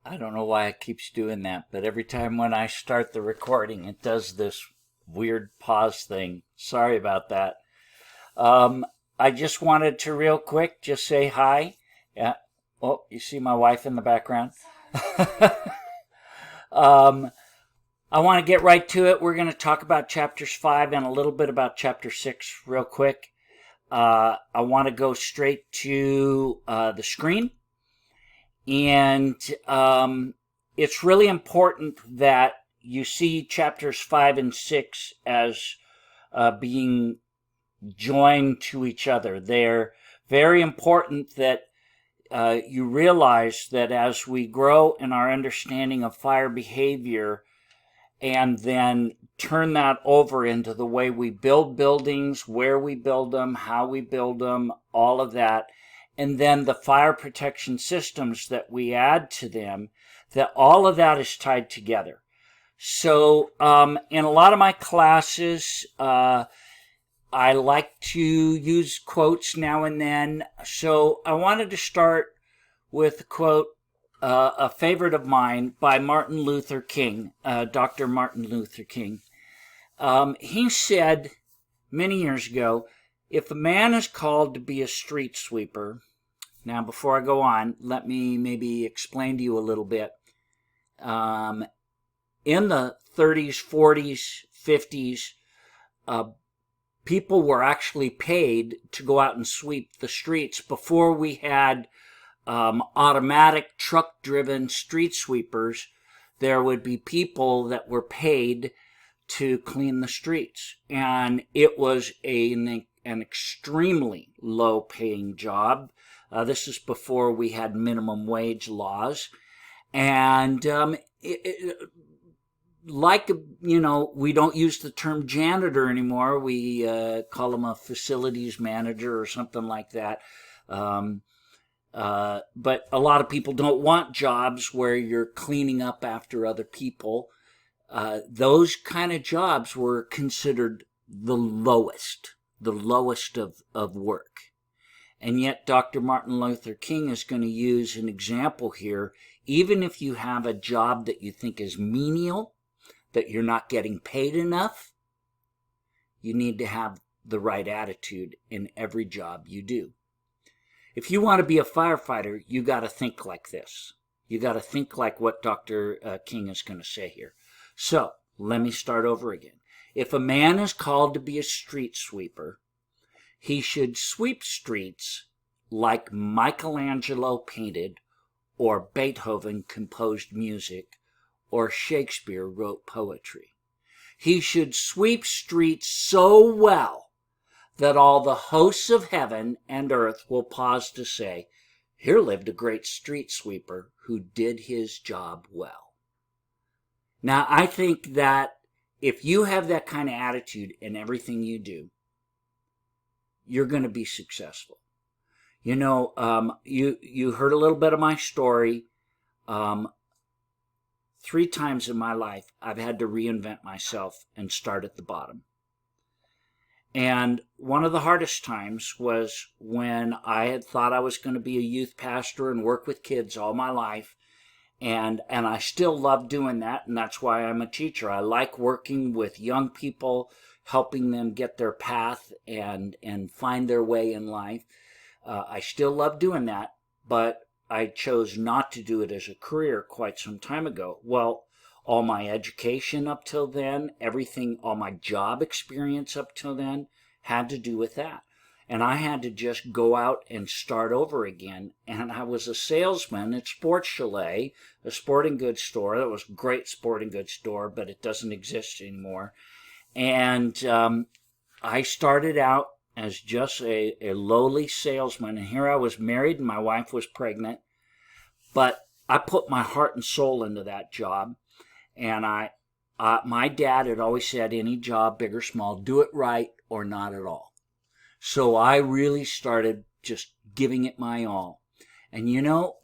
I don't know why it keeps doing that, but every time when I start the recording, it does this weird pause thing. Sorry about that. Um, I just wanted to real quick just say hi. Yeah. Oh, you see my wife in the background? um, I want to get right to it. We're going to talk about chapters 5 and a little bit about chapter 6 real quick. I want to go straight to the screen. And it's really important that you see chapters 5 and 6 as being joined to each other. They're very important that you realize that as we grow in our understanding of fire behavior and then turn that over into the way we build buildings, where we build them, how we build them, all of that, and then the fire protection systems that we add to them, that all of that is tied together. So in a lot of my classes, I like to use quotes now and then. So I wanted to start with a quote, a favorite of mine by Martin Luther King, Dr. Martin Luther King. He said many years ago, if a man is called to be a street sweeper, now before I go on, let me maybe explain to you a little bit. In the 30s, 40s, 50s, people were actually paid to go out and sweep the streets before we had automatic truck-driven street sweepers. There would be people that were paid to clean the streets, and it was an extremely low-paying job. This is before we had minimum wage laws, and we don't use the term janitor anymore. We call them a facilities manager or something like that. But a lot of people don't want jobs where you're cleaning up after other people. Those kind of jobs were considered the lowest of work. And yet Dr. Martin Luther King is going to use an example here. Even if you have a job that you think is menial, that you're not getting paid enough, you need to have the right attitude in every job you do. If you want to be a firefighter, you got to think like this. You got to think like what Dr. King is going to say here. So, let me start over again. If a man is called to be a street sweeper, he should sweep streets like Michelangelo painted, or Beethoven composed music, or Shakespeare wrote poetry. He should sweep streets so well that all the hosts of heaven and earth will pause to say, here lived a great street sweeper who did his job well. Now, I think that if you have that kind of attitude in everything you do, you're going to be successful. You know, you heard a little bit of my story. 3 times in my life, I've had to reinvent myself and start at the bottom. And one of the hardest times was when I had thought I was going to be a youth pastor and work with kids all my life. And I still love doing that, and that's why I'm a teacher. I like working with young people, helping them get their path and find their way in life. I still love doing that, but I chose not to do it as a career quite some time ago. Well, all my education up till then, everything, all my job experience up till then had to do with that. And I had to just go out and start over again. And I was a salesman at Sports Chalet, a sporting goods store. That was a great sporting goods store, but it doesn't exist anymore. And I started out as just a lowly salesman. And here I was married and my wife was pregnant. But I put my heart and soul into that job. And my dad had always said, any job, big or small, do it right or not at all. So I really started just giving it my all. And you know,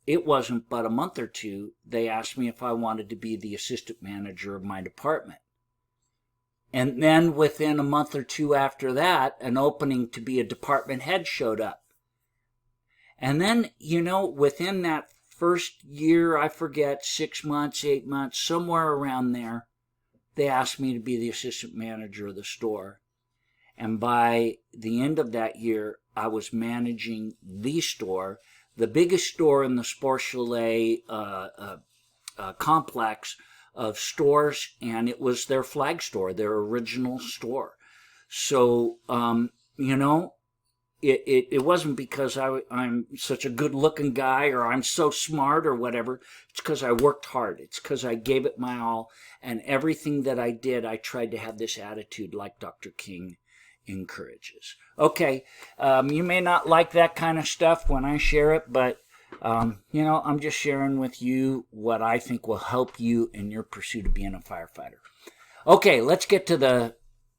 it wasn't but a month or two, they asked me if I wanted to be the assistant manager of my department. And then within a month or two after that, an opening to be a department head showed up. And then, you know, within that first year, I forget, 6 months, 8 months, somewhere around there, they asked me to be the assistant manager of the store. And by the end of that year, I was managing the store, the biggest store in the Sport Chalet complex of stores, and it was their flag store, their original store. So, it wasn't because I'm such a good-looking guy or I'm so smart or whatever. It's because I worked hard. It's because I gave it my all, and everything that I did, I tried to have this attitude like Dr. King encourages. Okay, you may not like that kind of stuff when I share it, but I'm just sharing with you what I think will help you in your pursuit of being a firefighter. Okay, let's get to the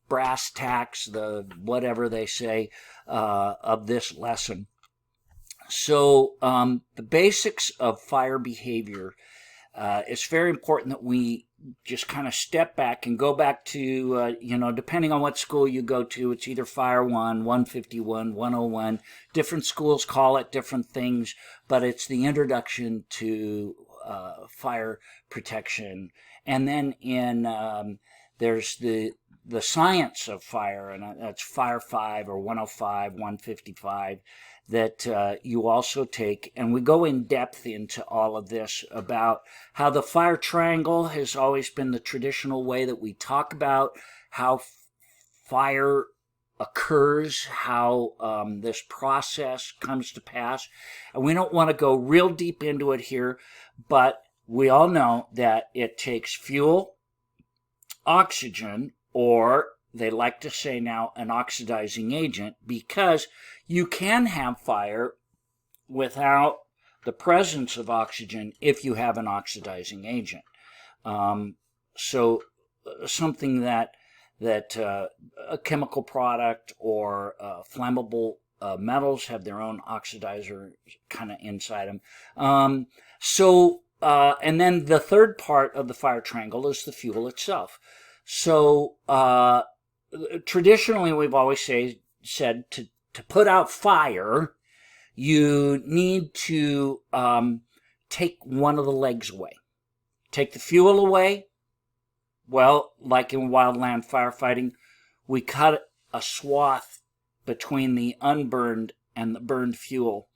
brass tacks, the whatever they say, of this lesson. So the basics of fire behavior, it's very important that we just kind of step back and go back to, depending on what school you go to, it's either Fire 1, 151, 101. Different schools call it different things, but it's the introduction to fire protection. And then there's the science of fire, and that's Fire 5 or 105, 155, that you also take. And we go in depth into all of this about how the fire triangle has always been the traditional way that we talk about how fire occurs, how this process comes to pass. And we don't want to go real deep into it here, but we all know that it takes fuel, oxygen, or they like to say now an oxidizing agent, because you can have fire without the presence of oxygen if you have an oxidizing agent. So something that a chemical product or flammable metals have their own oxidizer kind of inside them. And then the third part of the fire triangle is the fuel itself. So traditionally, we've always said to put out fire, you need to take one of the legs away. Take the fuel away. Well, like in wildland firefighting, we cut a swath between the unburned and the burned fuel,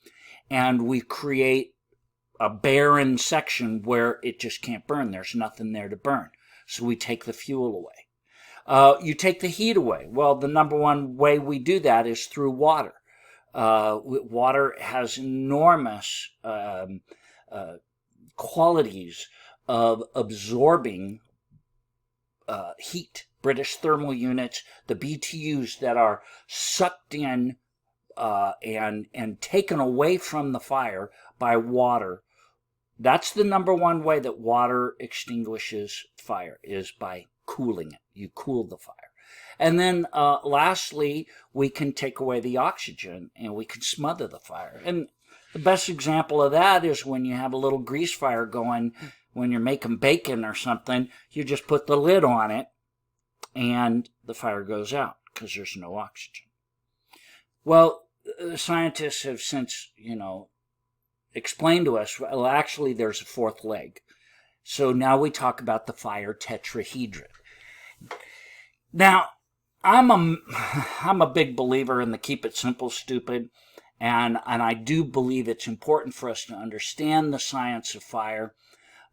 and we create a barren section where it just can't burn. There's nothing there to burn. So we take the fuel away. You take the heat away. Well, the number one way we do that is through water. Water has enormous qualities of absorbing heat. British thermal units, the BTUs that are sucked in and taken away from the fire by water. That's the number one way that water extinguishes fire, is by cooling it. You cool the fire. And then lastly, we can take away the oxygen and we can smother the fire. And the best example of that is when you have a little grease fire going, when you're making bacon or something, you just put the lid on it and the fire goes out because there's no oxygen. Well, scientists have since, explained to us, well, actually there's a fourth leg. So now we talk about the fire tetrahedron. Now, I'm a big believer in the keep it simple, stupid, and I do believe it's important for us to understand the science of fire.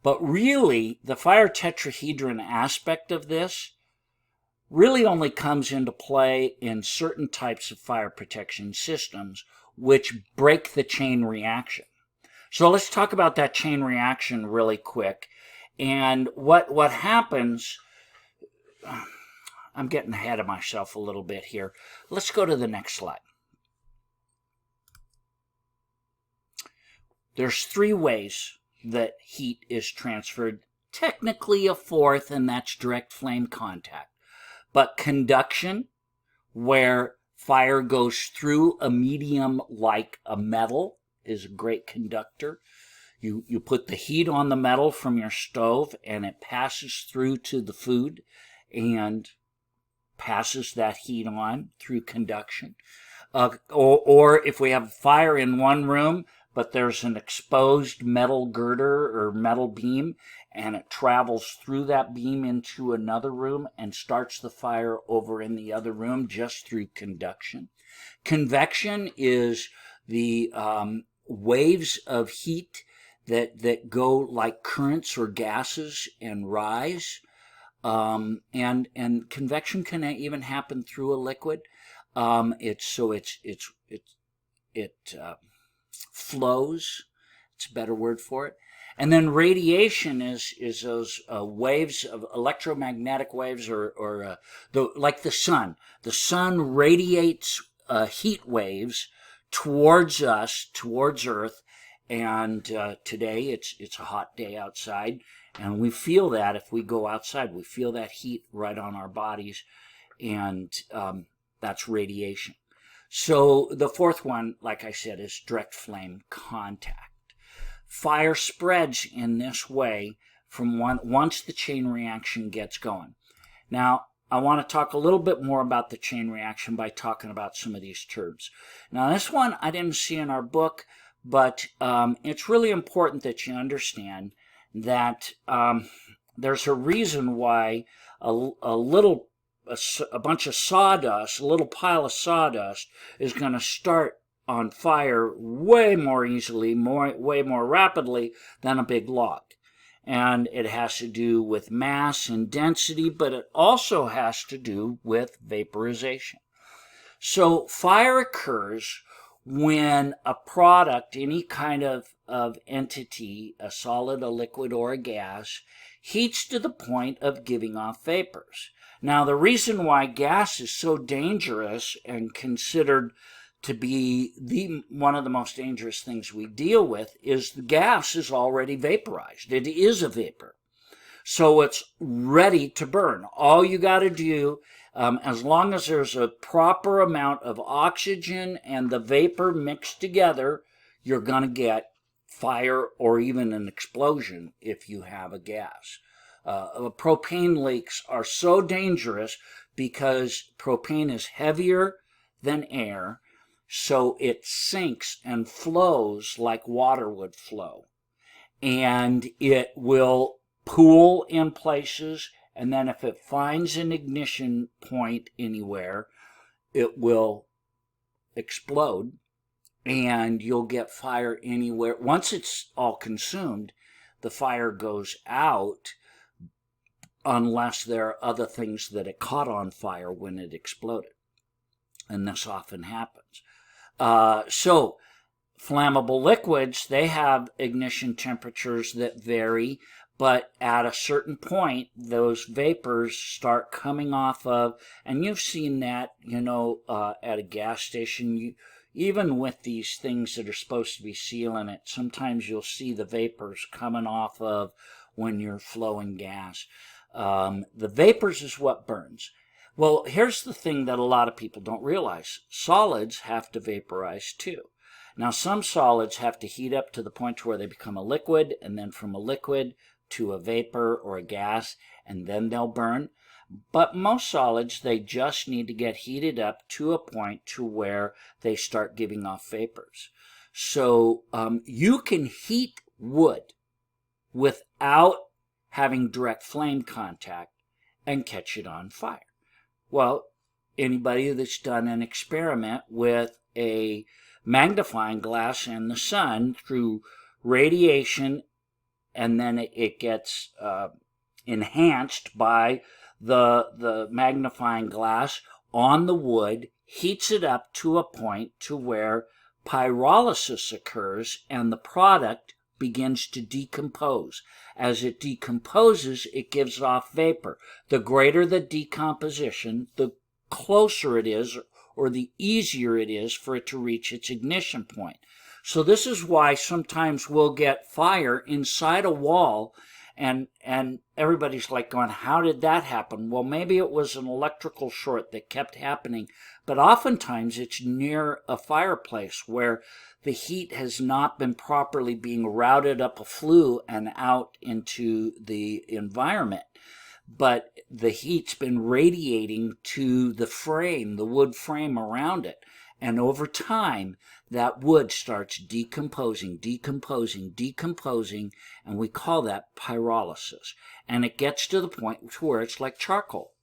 But really, the fire tetrahedron aspect of this really only comes into play in certain types of fire protection systems which break the chain reaction. So let's talk about that chain reaction really quick. And what happens, I'm getting ahead of myself a little bit here. Let's go to the next slide. There's 3 ways that heat is transferred. Technically a fourth, and that's direct flame contact. But conduction, where fire goes through a medium like a metal, is a great conductor. You put the heat on the metal from your stove and it passes through to the food and passes that heat on through conduction. Or if we have fire in one room, but there's an exposed metal girder or metal beam, and it travels through that beam into another room and starts the fire over in the other room just through conduction. Convection is the waves of heat that go like currents or gases and rise. And convection can even happen through a liquid. It flows. It's a better word for it. And then radiation is those waves of electromagnetic waves, or like the sun. The sun radiates heat waves towards us, towards Earth. And today it's a hot day outside, and we feel that if we go outside. We feel that heat right on our bodies, and that's radiation. So the fourth one, like I said, is direct flame contact. Fire spreads in this way from once the chain reaction gets going. Now, I want to talk a little bit more about the chain reaction by talking about some of these terms. Now, this one I didn't see in our book, but it's really important that you understand that there's a reason why a bunch of sawdust, a little pile of sawdust, is going to start on fire way more easily, way more rapidly than a big log. And it has to do with mass and density, but it also has to do with vaporization. So fire occurs when a product, any kind of entity, a solid, a liquid, or a gas, heats to the point of giving off vapors. Now, the reason why gas is so dangerous and considered to be one of the most dangerous things we deal with is the gas is already vaporized. It is a vapor. So it's ready to burn. All you got to do, as long as there's a proper amount of oxygen and the vapor mixed together, you're going to get fire or even an explosion if you have a gas. Propane leaks are so dangerous because propane is heavier than air, so it sinks and flows like water would flow. And it will pool in places, and then if it finds an ignition point anywhere, it will explode, and you'll get fire anywhere. Once it's all consumed, the fire goes out, unless there are other things that it caught on fire when it exploded. And this often happens. So flammable liquids, they have ignition temperatures that vary, but at a certain point, those vapors start coming off of, and you've seen that, at a gas station, even with these things that are supposed to be sealing it, sometimes you'll see the vapors coming off of when you're flowing gas. The vapors is what burns. Well, here's the thing that a lot of people don't realize. Solids have to vaporize too. Now, some solids have to heat up to the point where they become a liquid, and then from a liquid to a vapor or a gas, and then they'll burn. But most solids, they just need to get heated up to a point to where they start giving off vapors. So you can heat wood without having direct flame contact and catch it on fire. Well, anybody that's done an experiment with a magnifying glass in the sun through radiation, and then it gets enhanced by the magnifying glass on the wood, heats it up to a point to where pyrolysis occurs and the product begins to decompose. As it decomposes, it gives off vapor. The greater the decomposition, the closer it is, or the easier it is for it to reach its ignition point. So this is why sometimes we'll get fire inside a wall, and everybody's like going, how did that happen? Well, maybe it was an electrical short that kept happening, but oftentimes it's near a fireplace where the heat has not been properly being routed up a flue and out into the environment, but the heat's been radiating to the frame, the wood frame around it, And over time, that wood starts decomposing, and we call that pyrolysis. And it gets to the point to where it's like charcoal.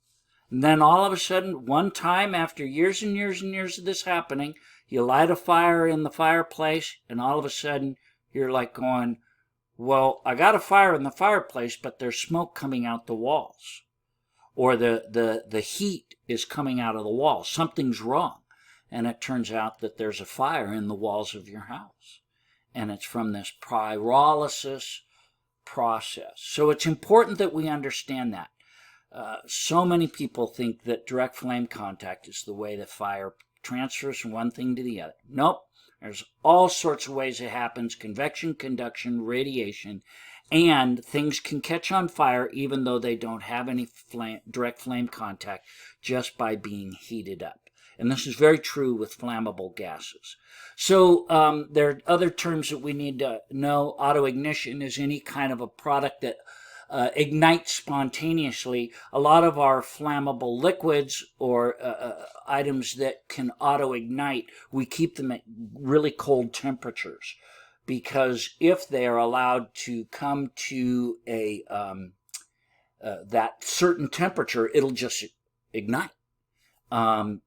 And then all of a sudden, one time after years and years and years of this happening, you light a fire in the fireplace, and all of a sudden, you're like going, well, I got a fire in the fireplace, but there's smoke coming out the walls. Or the heat is coming out of the walls. Something's wrong. And it turns out that there's a fire in the walls of your house. And it's from this pyrolysis process. So it's important that we understand that. So many people think that direct flame contact is the way that fire transfers from one thing to the other. Nope. There's all sorts of ways it happens: convection, conduction, radiation, and things can catch on fire even though they don't have any direct flame contact, just by being heated up. And this is very true with flammable gases. So there are other terms that we need to know. Autoignition is any kind of a product that ignites spontaneously. A lot of our flammable liquids or items that can auto-ignite, we keep them at really cold temperatures, because if they are allowed to come to a that certain temperature, it'll just ignite. I'm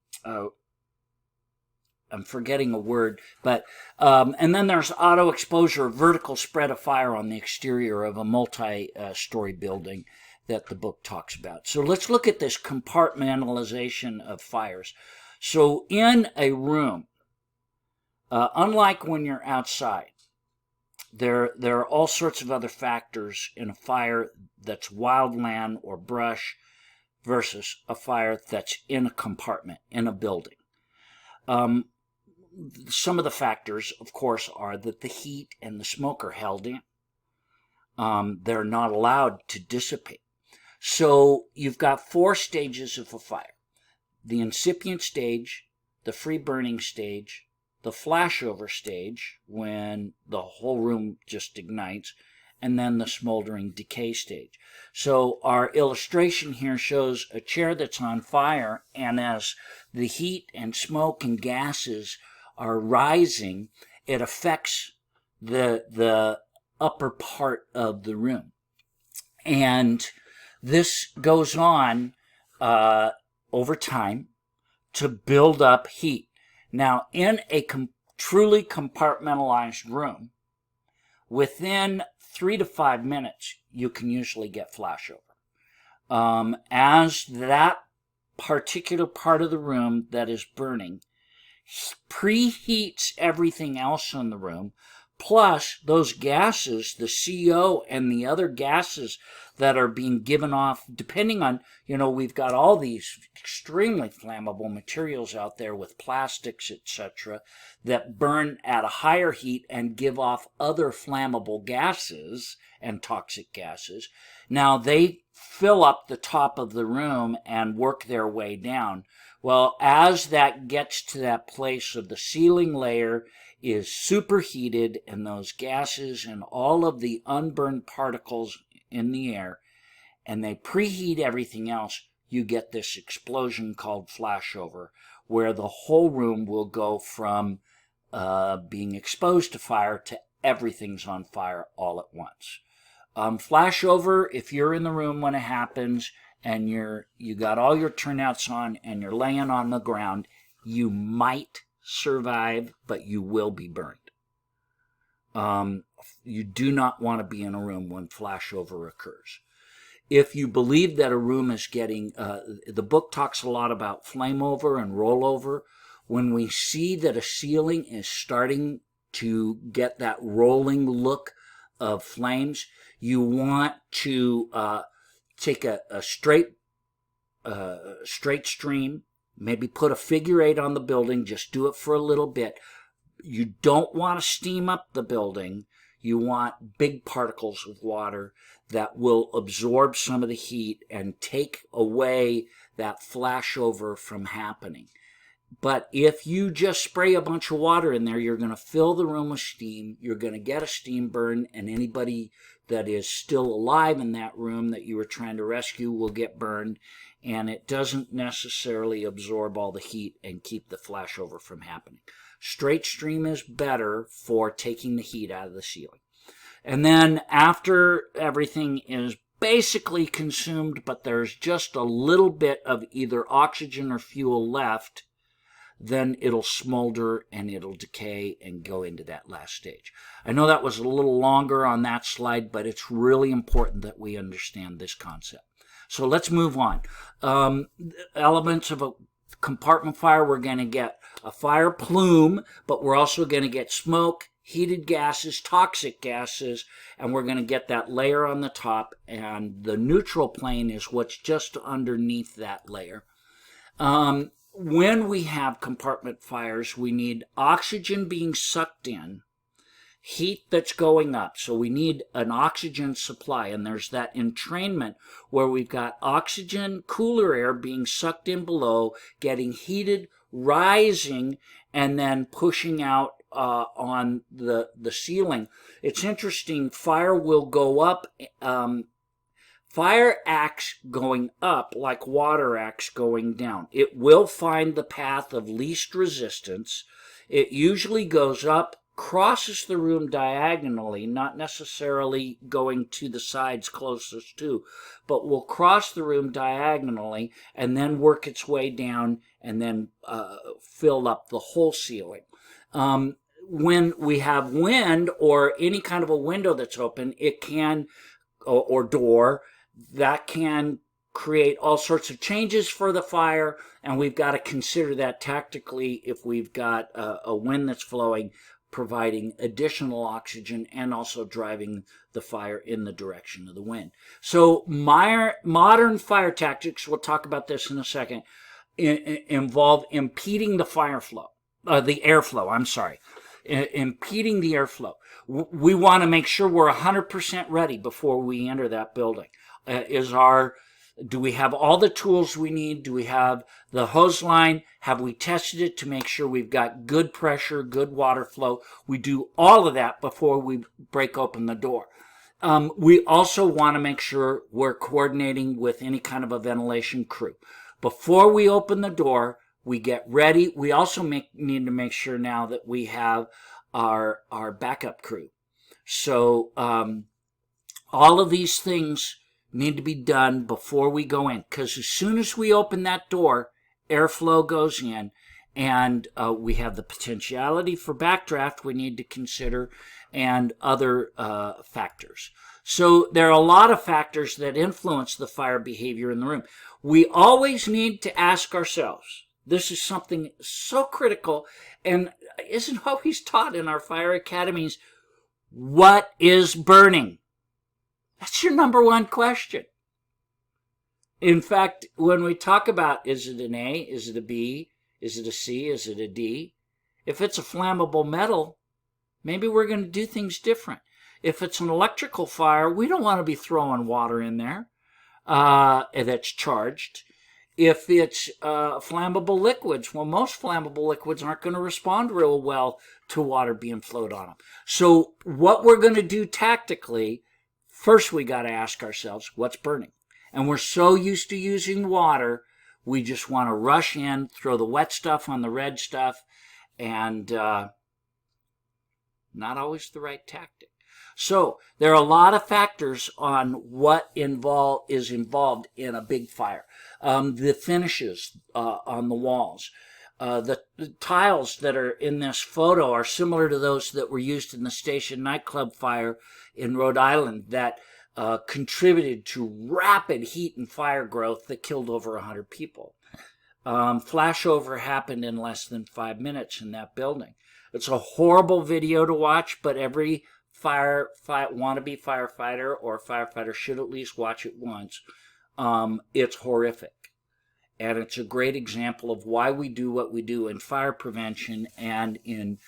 forgetting a word, but and then there's auto exposure, vertical spread of fire on the exterior of a multi-story building that the book talks about. So let's look at this compartmentalization of fires. So in a room, unlike when you're outside, there are all sorts of other factors in a fire that's wildland or brush versus a fire that's in a compartment, in a building. Some of the factors, of course, are that the heat and the smoke are held in. They're not allowed to dissipate. So you've got 4 stages of a fire: the incipient stage, the free burning stage, the flashover stage, when the whole room just ignites, and then the smoldering decay stage. So our illustration here shows a chair that's on fire, and as the heat and smoke and gases are rising, it affects the upper part of the room. And this goes on over time to build up heat. Now, in a truly compartmentalized room, within 3 to 5 minutes, you can usually get flashover. As that particular part of the room that is burning preheats everything else in the room, plus those gases, the CO and the other gases that are being given off, depending on, we've got all these extremely flammable materials out there with plastics, etc., that burn at a higher heat and give off other flammable gases and toxic gases. Now they fill up the top of the room and work their way down. Well, as that gets to that place of the ceiling layer is superheated, and those gases and all of the unburned particles in the air, and they preheat everything else, you get this explosion called flashover, where the whole room will go from being exposed to fire to everything's on fire all at once. Flashover, if you're in the room when it happens and you got all your turnouts on and you're laying on the ground, you might survive, but you will be burned. You do not want to be in a room when flashover occurs. If you believe that a room is getting, the book talks a lot about flame over and rollover. When we see that a ceiling is starting to get that rolling look of flames, you want to take a straight stream, maybe put a figure 8 on the building, just do it for a little bit. You don't want to steam up the building. You want big particles of water that will absorb some of the heat and take away that flashover from happening. But if you just spray a bunch of water in there, you're going to fill the room with steam. You're going to get a steam burn, and anybody that is still alive in that room that you were trying to rescue will get burned. And it doesn't necessarily absorb all the heat and keep the flashover from happening. Straight stream is better for taking the heat out of the ceiling. And then after everything is basically consumed, but there's just a little bit of either oxygen or fuel left, then it'll smolder and it'll decay and go into that last stage. I know that was a little longer on that slide, but it's really important that we understand this concept. So let's move on. Elements of a compartment fire, we're going to get a fire plume, but we're also going to get smoke, heated gases, toxic gases, and we're going to get that layer on the top, and the neutral plane is what's just underneath that layer. When we have compartment fires, we need oxygen being sucked in, heat that's going up. So we need an oxygen supply, and there's that entrainment where we've got oxygen, cooler air being sucked in below, getting heated, rising, and then pushing out on the ceiling. It's interesting, fire will go up. Fire acts going up like water acts going down. It will find the path of least resistance. It usually goes up, crosses the room diagonally, not necessarily going to the sides closest to, but will cross the room diagonally and then work its way down and then fill up the whole ceiling. When we have wind or any kind of a window that's open, it can, or door, that can create all sorts of changes for the fire, and we've got to consider that tactically if we've got a wind that's flowing, providing additional oxygen and also driving the fire in the direction of the wind. So modern fire tactics, we'll talk about this in a second, involve impeding the the airflow, I'm sorry. Impeding the airflow. We want to make sure we're 100% ready before we enter that building. Do we have all the tools we need? Do we have the hose line? Have we tested it to make sure we've got good pressure, good water flow? We do all of that before we break open the door. We also want to make sure we're coordinating with any kind of a ventilation crew. Before we open the door, we get ready. We also need to make sure now that we have our backup crew. So all of these things need to be done before we go in, because as soon as we open that door, airflow goes in, and we have the potentiality for backdraft we need to consider and other factors. So there are a lot of factors that influence the fire behavior in the room. We always need to ask ourselves, this is something so critical and isn't always taught in our fire academies, what is burning? That's your number one question. In fact, when we talk about, is it an A, is it a B, is it a C, is it a D? If it's a flammable metal, maybe we're going to do things different. If it's an electrical fire, we don't want to be throwing water in there that's charged. If it's flammable liquids, well, most flammable liquids aren't going to respond real well to water being flowed on them. So what we're going to do tactically, first we got to ask ourselves, what's burning? And we're so used to using water, we just want to rush in, throw the wet stuff on the red stuff, and not always the right tactic. So there are a lot of factors on what is involved in a big fire. The finishes on the walls. The tiles that are in this photo are similar to those that were used in the Station nightclub fire in Rhode Island that contributed to rapid heat and fire growth that killed over 100 people. Flashover happened in less than 5 minutes in that building. It's a horrible video to watch, but every wannabe firefighter or firefighter should at least watch it once. It's horrific. And it's a great example of why we do what we do in fire prevention and in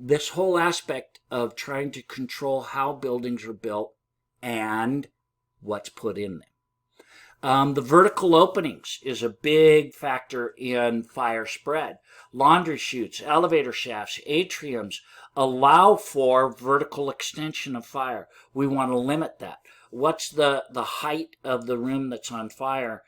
this whole aspect of trying to control how buildings are built and what's put in The vertical openings is a big factor in fire spread. Laundry chutes, elevator shafts, atriums allow for vertical extension of fire. We want to limit that. What's the height of the room that's on fire?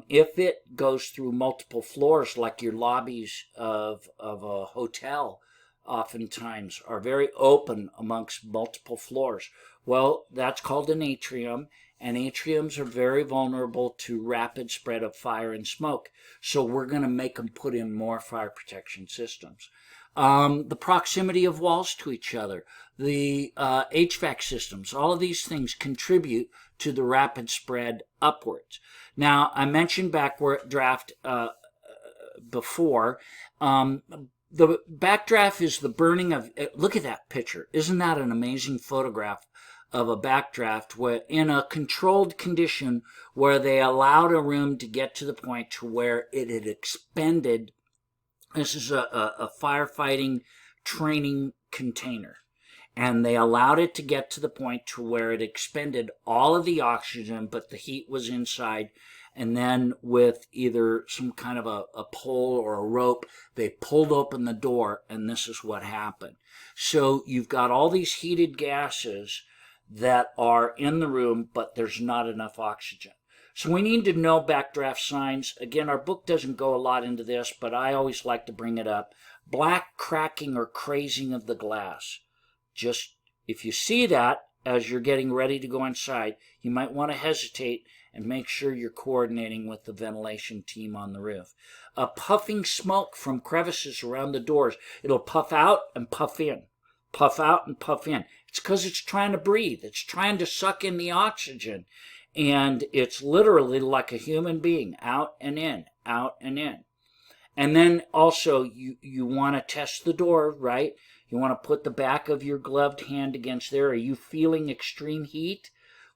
If it goes through multiple floors, like your lobbies of a hotel, oftentimes are very open amongst multiple floors. Well, that's called an atrium, and atriums are very vulnerable to rapid spread of fire and smoke. So we're going to make them put in more fire protection systems. The proximity of walls to each other, the HVAC systems, all of these things contribute to the rapid spread upwards. Now, I mentioned backdraft before. The backdraft is the burning of, look at that picture. Isn't that an amazing photograph of a backdraft where in a controlled condition where they allowed a room to get to the point to where it had expended. This is a firefighting training container. And they allowed it to get to the point to where it expended all of the oxygen, but the heat was inside. And then with either some kind of a pole or a rope, they pulled open the door, and this is what happened. So you've got all these heated gases that are in the room, but there's not enough oxygen. So we need to know backdraft signs. Again, our book doesn't go a lot into this, but I always like to bring it up. Black cracking or crazing of the glass. Just if you see that as you're getting ready to go inside, you might want to hesitate and make sure you're coordinating with the ventilation team on the roof. Puffing smoke from crevices around the doors. It'll puff out and puff in. Puff out and puff in. It's because it's trying to breathe. It's trying to suck in the oxygen. And it's literally like a human being, out and in, out and in. And then also you want to test the door, right? You want to put the back of your gloved hand against there. Are you feeling extreme heat?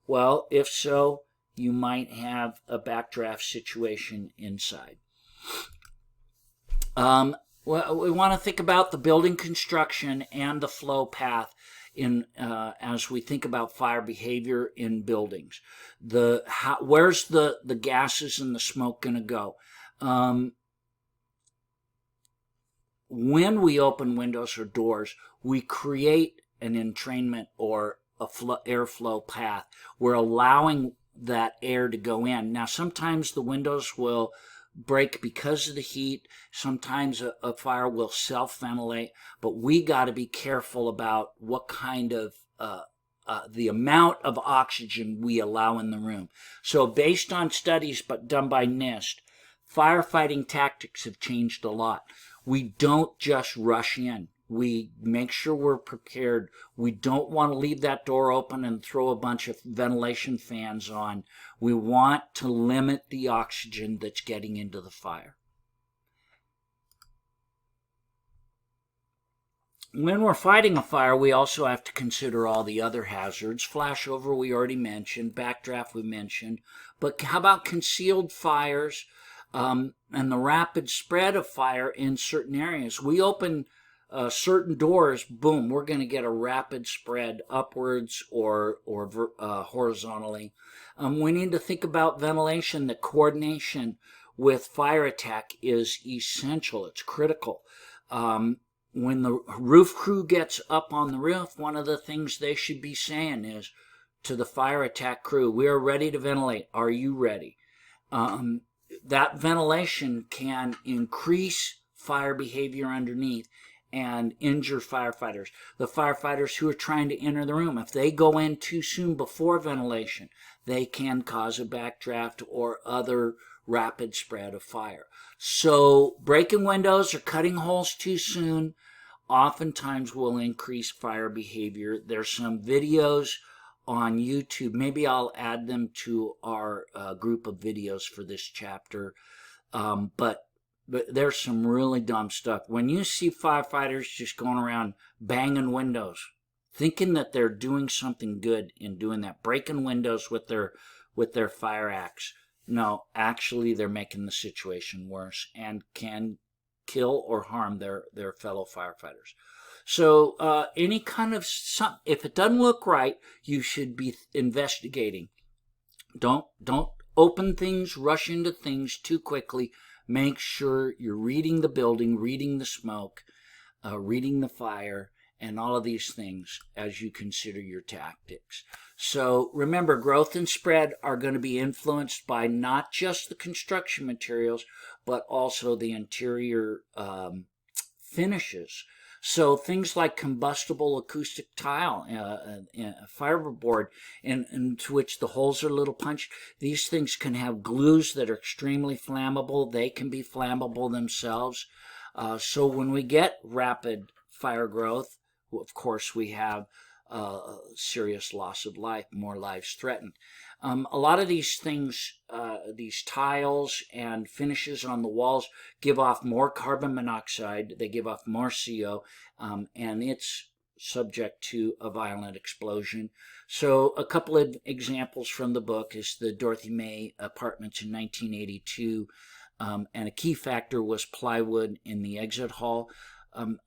Well, if so, you might have a backdraft situation inside. Well, we want to think about the building construction and the flow path as we think about fire behavior in buildings. Where's the gases and the smoke going to go? When we open windows or doors, we create an entrainment or a airflow path. We're allowing that air to go in. Now, sometimes the windows will break because of the heat. Sometimes a fire will self-ventilate, but we got to be careful about what kind of the amount of oxygen we allow in the room. So based on studies done by NIST, firefighting tactics have changed a lot. We don't just rush in. We make sure we're prepared. We don't want to leave that door open and throw a bunch of ventilation fans on. We want to limit the oxygen that's getting into the fire. When we're fighting a fire, we also have to consider all the other hazards. Flashover we already mentioned, backdraft we mentioned, but how about concealed fires and the rapid spread of fire in certain areas? We open certain doors, boom, we're going to get a rapid spread upwards or horizontally. We need to think about ventilation. The coordination with fire attack is essential. It's critical. When the roof crew gets up on the roof, one of the things they should be saying is to the fire attack crew, we are ready to ventilate. Are you ready? That ventilation can increase fire behavior underneath and injure firefighters. The firefighters who are trying to enter the room, if they go in too soon before ventilation, they can cause a backdraft or other rapid spread of fire. So breaking windows or cutting holes too soon oftentimes will increase fire behavior. There's some videos on YouTube. Maybe I'll add them to our group of videos for this chapter. But there's some really dumb stuff. When you see firefighters just going around banging windows, thinking that they're doing something good in doing that, breaking windows with their fire axe. No, actually they're making the situation worse and can kill or harm their fellow firefighters. So any kind of if it doesn't look right, you should be investigating. Don't open things, rush into things too quickly. Make sure you're reading the building, reading the smoke, reading the fire, and all of these things as you consider your tactics. So remember, growth and spread are going to be influenced by not just the construction materials, but also the interior finishes. So things like combustible acoustic tile, fiberboard, into which the holes are a little punched, these things can have glues that are extremely flammable. They can be flammable themselves. So when we get rapid fire growth, of course, we have serious loss of life, more lives threatened. A lot of these things, these tiles and finishes on the walls, give off more carbon monoxide. They give off more CO, and it's subject to a violent explosion. So a couple of examples from the book is the Dorothy May apartments in 1982, and a key factor was plywood in the exit hall.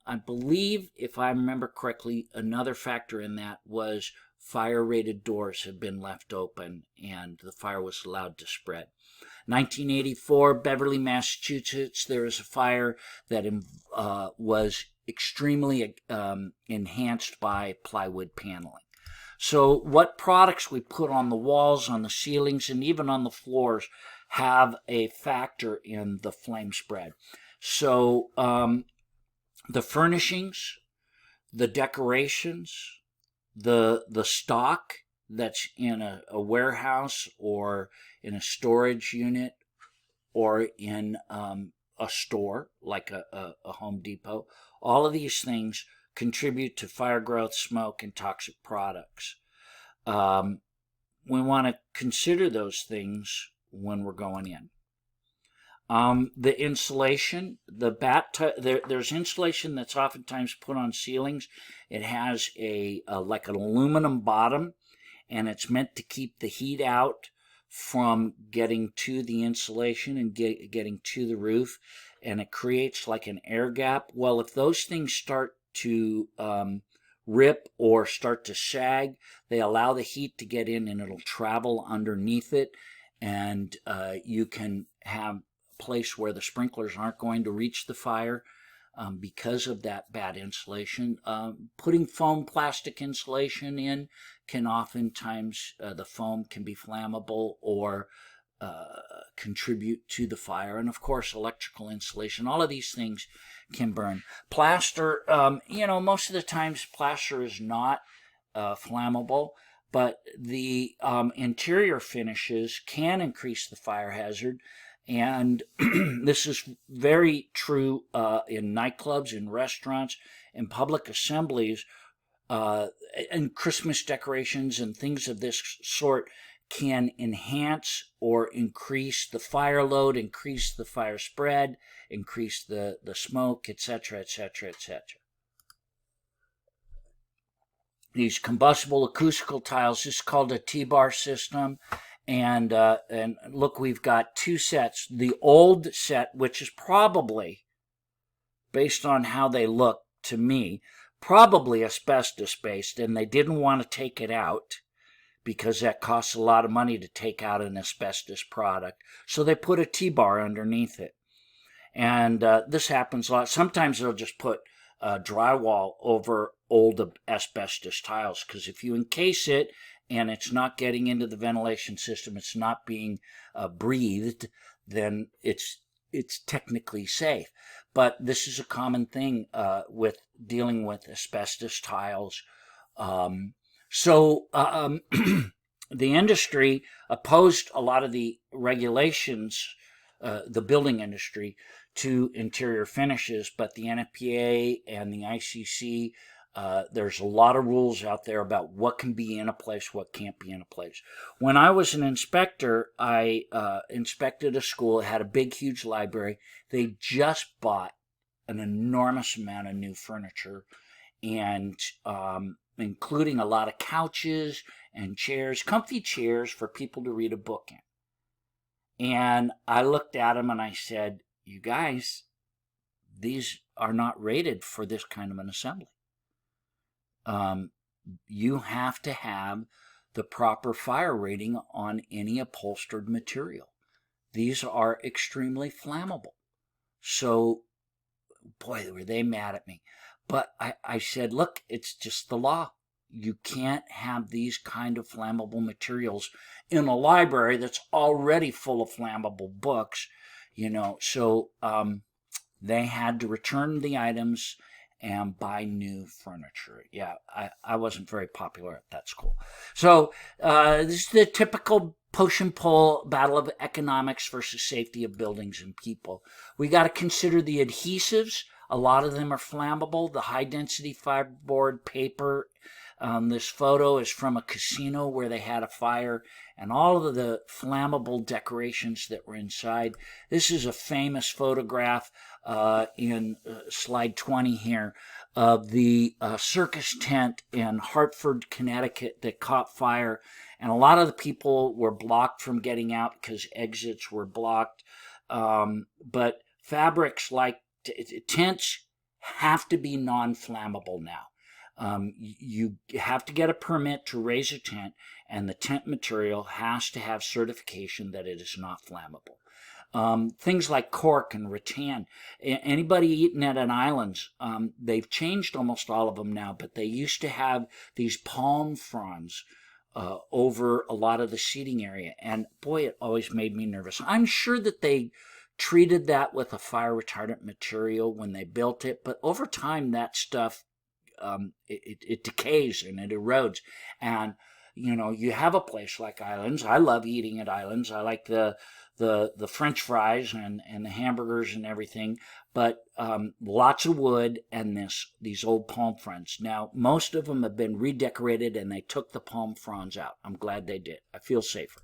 I believe, if I remember correctly, another factor in that was fire-rated doors had been left open and the fire was allowed to spread. 1984, Beverly, Massachusetts, there was a fire that was extremely enhanced by plywood paneling. So what products we put on the walls, on the ceilings, and even on the floors have a factor in the flame spread. So the furnishings, the decorations, the stock that's in a warehouse or in a storage unit or in a store like a Home Depot, all of these things contribute to fire growth, smoke, and toxic products. We want to consider those things when we're going in. The insulation, there's insulation that's oftentimes put on ceilings. It has like an aluminum bottom, and it's meant to keep the heat out from getting to the insulation and getting to the roof, and it creates like an air gap. Well, if those things start to rip or start to sag, they allow the heat to get in and it'll travel underneath it, and you can have place where the sprinklers aren't going to reach the fire because of that bad insulation. Putting foam plastic insulation in can oftentimes, the foam can be flammable or contribute to the fire. And of course, electrical insulation, all of these things can burn. Plaster, most of the times plaster is not flammable, but the interior finishes can increase the fire hazard. And this is very true in nightclubs, in restaurants, in public assemblies, and Christmas decorations and things of this sort can enhance or increase the fire load, increase the fire spread, increase the smoke, etc., etc., etc. These combustible acoustical tiles, this is called a T-bar system. And look, we've got two sets. The old set, which is probably, based on how they look to me, probably asbestos-based, and they didn't want to take it out because that costs a lot of money to take out an asbestos product. So they put a T-bar underneath it. And this happens a lot. Sometimes they'll just put drywall over old asbestos tiles, because if you encase it and it's not getting into the ventilation system, it's not being breathed, then it's technically safe. But this is a common thing with dealing with asbestos tiles. The industry opposed a lot of the regulations, the building industry, to interior finishes, but the NFPA and the ICC, there's a lot of rules out there about what can be in a place, what can't be in a place. When I was an inspector, I inspected a school. It had a big, huge library. They just bought an enormous amount of new furniture, and including a lot of couches and chairs, comfy chairs for people to read a book in. And I looked at them and I said, you guys, these are not rated for this kind of an assembly. You have to have the proper fire rating on any upholstered material. These are extremely flammable. So, boy, were they mad at me. But I said, look, it's just the law. You can't have these kind of flammable materials in a library that's already full of flammable books, So they had to return the items and buy new furniture. Yeah, I wasn't very popular at that school. So this is the typical push and pull battle of economics versus safety of buildings and people. We got to consider the adhesives. A lot of them are flammable. The high density fiberboard paper. This photo is from a casino where they had a fire, and all of the flammable decorations that were inside. This is a famous photograph in slide 20 here of the circus tent in Hartford, Connecticut that caught fire. And a lot of the people were blocked from getting out because exits were blocked. But fabrics like tents have to be non-flammable now. You have to get a permit to raise a tent, and the tent material has to have certification that it is not flammable. Things like cork and rattan. Anybody eating at an island, they've changed almost all of them now, but they used to have these palm fronds over a lot of the seating area, and boy, it always made me nervous. I'm sure that they treated that with a fire retardant material when they built it, but over time that stuff it decays and it erodes. And you have a place like Islands. I love eating at Islands. I like the French fries and the hamburgers and everything, but lots of wood and these old palm fronds. Now most of them have been redecorated and they took the palm fronds out. I'm glad they did. I feel safer.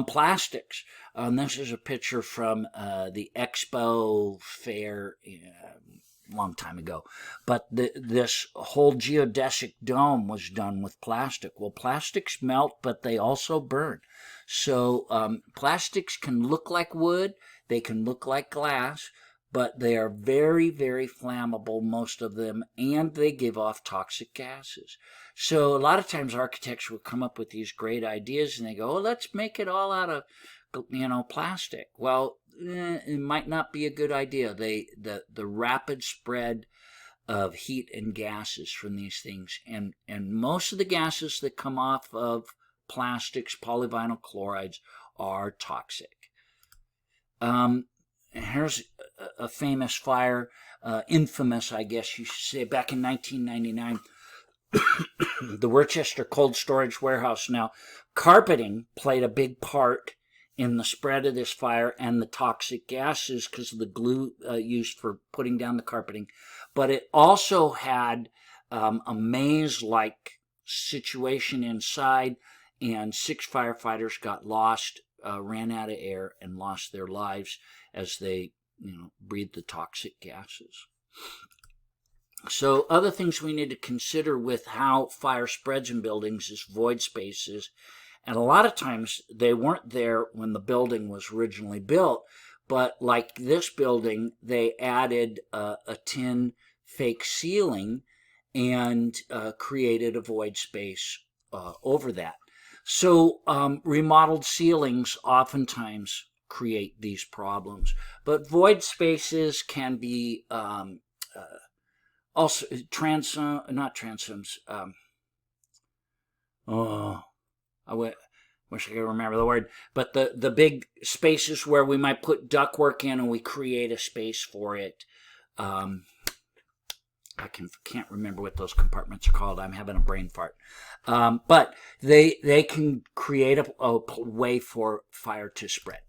Plastics. This is a picture from the Expo Fair long time ago, but this whole geodesic dome was done with plastic. Well, plastics melt, but they also burn. So plastics can look like wood, they can look like glass, but they are very, very flammable, most of them, and they give off toxic gases. So a lot of times architects will come up with these great ideas and they go, oh, let's make it all out of plastic. Well, it might not be a good idea. The rapid spread of heat and gases from these things, and most of the gases that come off of plastics, polyvinyl chlorides, are toxic. Here's a famous fire, infamous, I guess you should say, back in 1999. The Worcester Cold Storage Warehouse. Now, carpeting played a big part in the spread of this fire and the toxic gases because of the glue used for putting down the carpeting. But it also had a maze-like situation inside, and 6 firefighters got lost, ran out of air, and lost their lives as they breathed the toxic gases. So other things we need to consider with how fire spreads in buildings is void spaces. And a lot of times they weren't there when the building was originally built, but like this building, they added a tin fake ceiling and created a void space over that. So remodeled ceilings oftentimes create these problems. But void spaces can be also not transoms. I wish I could remember the word, but the big spaces where we might put ductwork in and we create a space for it. I can't remember what those compartments are called. I'm having a brain fart. But they can create a way for fire to spread.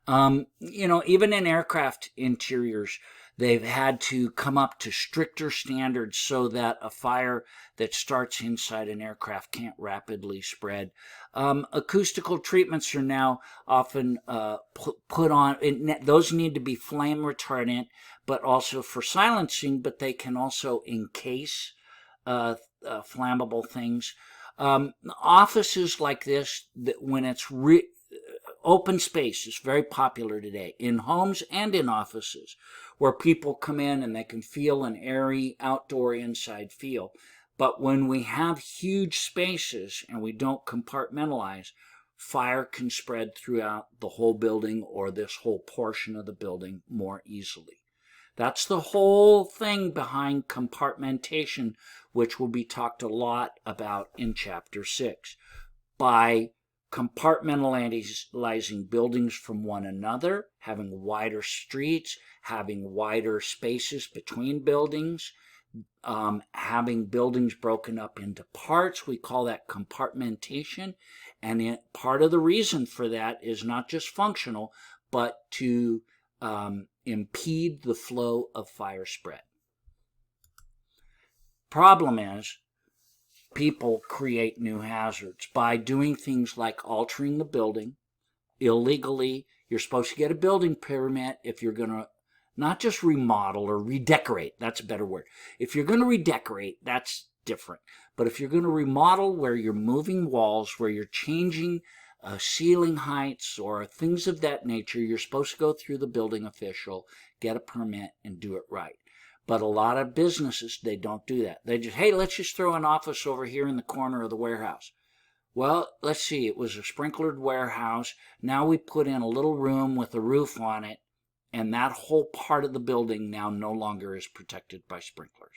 Even in aircraft interiors, they've had to come up to stricter standards so that a fire that starts inside an aircraft can't rapidly spread. Acoustical treatments are now often put on. Those need to be flame retardant, but also for silencing, but they can also encase flammable things. Offices like this, when it's open space is very popular today in homes and in offices where people come in and they can feel an airy outdoor inside feel. But when we have huge spaces and we don't compartmentalize, fire can spread throughout the whole building or this whole portion of the building more easily. That's the whole thing behind compartmentation, which will be talked a lot about in Chapter 6. By compartmentalizing buildings from one another, having wider streets, having wider spaces between buildings, having buildings broken up into parts, we call that compartmentation. And part of the reason for that is not just functional, but to impede the flow of fire spread. Problem is, people create new hazards by doing things like altering the building illegally. You're supposed to get a building permit if you're going to not just remodel or redecorate. That's a better word. If you're going to redecorate, that's different. But if you're going to remodel where you're moving walls, where you're changing ceiling heights or things of that nature, you're supposed to go through the building official, get a permit, and do it right. But a lot of businesses, they don't do that. They just, hey, let's just throw an office over here in the corner of the warehouse. Well, let's see, it was a sprinklered warehouse. Now we put in a little room with a roof on it, and that whole part of the building now no longer is protected by sprinklers.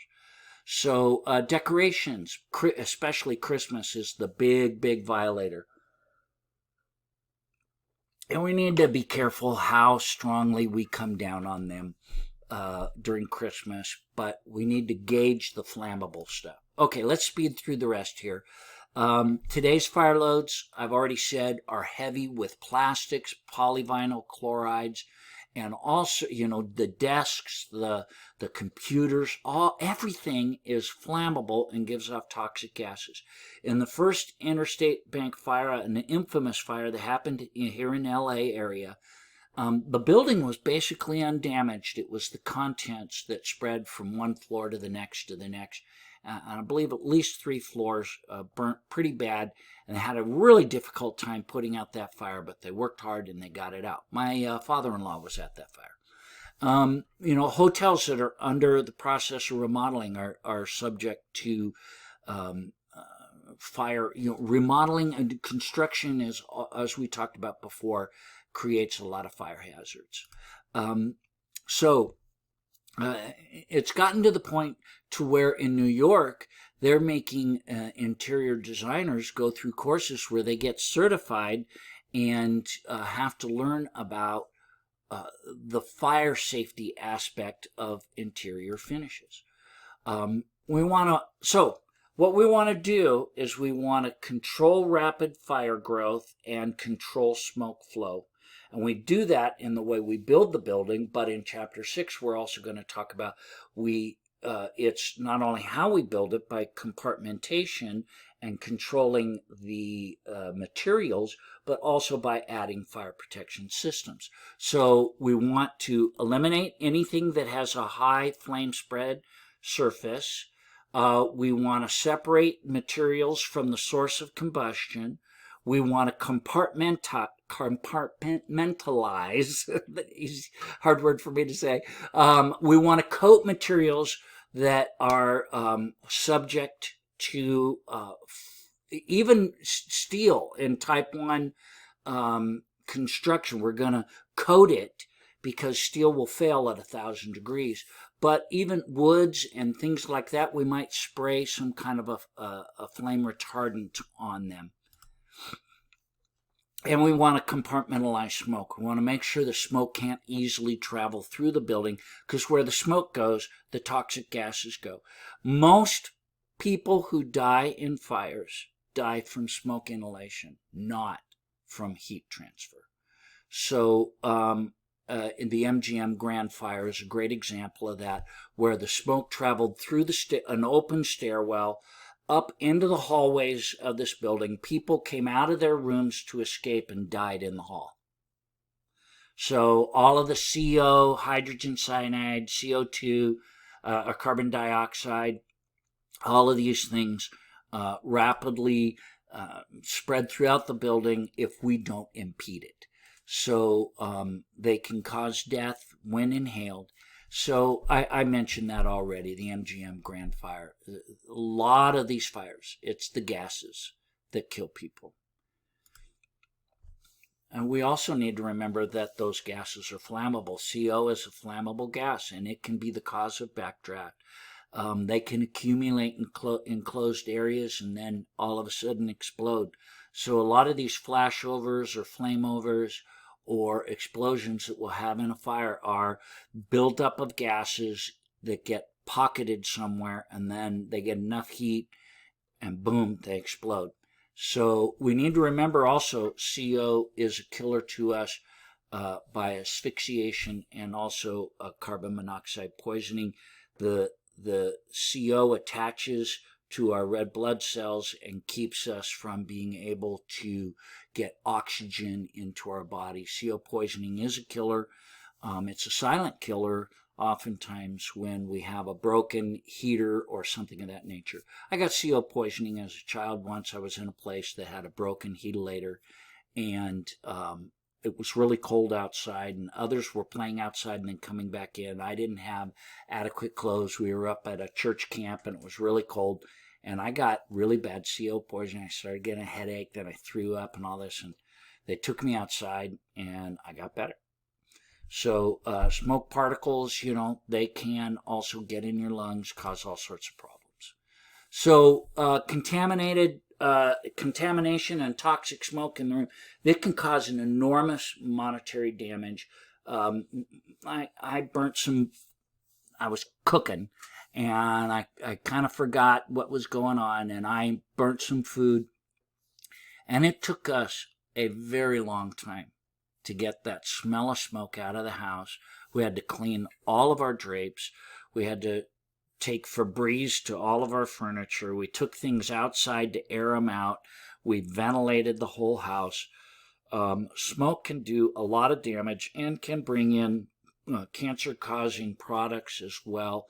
So decorations, especially Christmas, is the big violator. And we need to be careful how strongly we come down on them during Christmas, but we need to gauge the flammable stuff. Okay, let's speed through the rest here. Today's fire loads, I've already said, are heavy with plastics, polyvinyl chlorides, and also, the desks, the computers, everything is flammable and gives off toxic gases. In the first Interstate Bank fire, an infamous fire that happened here in LA area, the building was basically undamaged. It was the contents that spread from one floor to the next. And I believe at least 3 floors burnt pretty bad, and they had a really difficult time putting out that fire, but they worked hard and they got it out. My father-in-law was at that fire. Hotels that are under the process of remodeling are subject to fire. Remodeling and construction is, as we talked about before, creates a lot of fire hazards. It's gotten to the point to where in New York, they're making interior designers go through courses where they get certified and have to learn about the fire safety aspect of interior finishes. What we want to do is we want to control rapid fire growth and control smoke flow. And we do that in the way we build the building, but in Chapter 6, we're also going to talk about it's not only how we build it by compartmentation and controlling the materials, but also by adding fire protection systems. So we want to eliminate anything that has a high flame spread surface. We want to separate materials from the source of combustion. We want to compartmentalize, hard word for me to say. We want to coat materials that are subject to even steel in type 1 construction. We're going to coat it because steel will fail at 1,000 degrees. But even woods and things like that, we might spray some kind of a flame retardant on them. And we want to compartmentalize smoke. We want to make sure the smoke can't easily travel through the building, because where the smoke goes, the toxic gases go. Most people who die in fires die from smoke inhalation, not from heat transfer. So in the MGM Grand Fire is a great example of that, where the smoke traveled through an open stairwell up into the hallways of this building. People came out of their rooms to escape and died in the hall. So all of the CO, hydrogen cyanide, CO2, or carbon dioxide, all of these things rapidly spread throughout the building if we don't impede it. So they can cause death when inhaled. So I mentioned that already, the MGM Grand Fire. A lot of these fires, it's the gases that kill people. And we also need to remember that those gases are flammable. CO is a flammable gas, and it can be the cause of backdraft. They can accumulate in closed areas and then all of a sudden explode. So a lot of these flashovers or flameovers or explosions that we'll have in a fire are buildup of gases that get pocketed somewhere, and then they get enough heat and boom, they explode. So we need to remember also CO is a killer to us by asphyxiation and also carbon monoxide poisoning. The CO attaches to our red blood cells and keeps us from being able to get oxygen into our body. CO poisoning is a killer. It's a silent killer oftentimes when we have a broken heater or something of that nature. I got CO poisoning as a child once. I was in a place that had a broken heatilator, and it was really cold outside, and others were playing outside and then coming back in. I didn't have adequate clothes. We were up at a church camp, and it was really cold, and I got really bad CO poisoning. I started getting a headache, then I threw up and all this, and they took me outside, and I got better. So smoke particles, they can also get in your lungs, cause all sorts of problems. So contamination and toxic smoke in the room, they can cause an enormous monetary damage. I burnt some, I was cooking, and I kind of forgot what was going on, and I burnt some food, and it took us a very long time to get that smell of smoke out of the house. We had to clean all of our drapes. We had to take Febreze to all of our furniture. We took things outside to air them out. We ventilated the whole house. Smoke can do a lot of damage and can bring in cancer-causing products as well.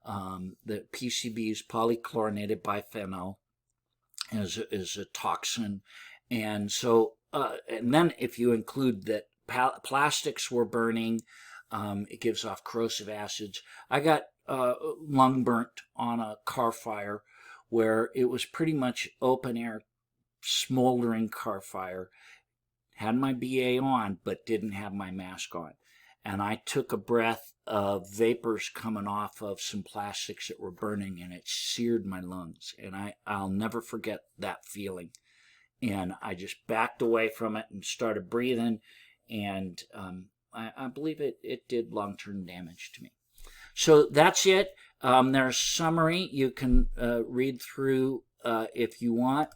The PCBs, polychlorinated biphenyl, is a toxin. And so, and then if you include that plastics were burning, it gives off corrosive acids. I got lung burnt on a car fire where it was pretty much open air, smoldering car fire. Had my BA on, but didn't have my mask on. And I took a breath of vapors coming off of some plastics that were burning, and it seared my lungs. And I'll never forget that feeling. And I just backed away from it and started breathing, and I believe it did long-term damage to me. So that's it. There's a summary you can read through if you want,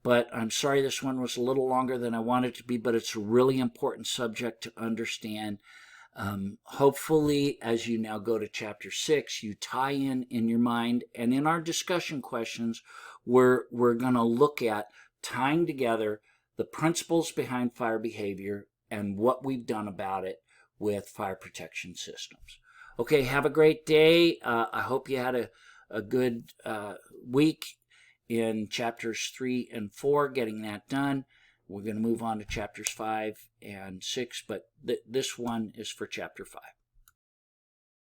but I'm sorry this one was a little longer than I wanted it to be, but it's a really important subject to understand. Hopefully, as you now go to Chapter 6, you tie in your mind, and in our discussion questions, we're going to look at tying together the principles behind fire behavior and what we've done about it with fire protection systems. Okay, have a great day. I hope you had a good week in chapters 3 and 4, getting that done. We're going to move on to chapters 5 and 6, but this one is for chapter 5.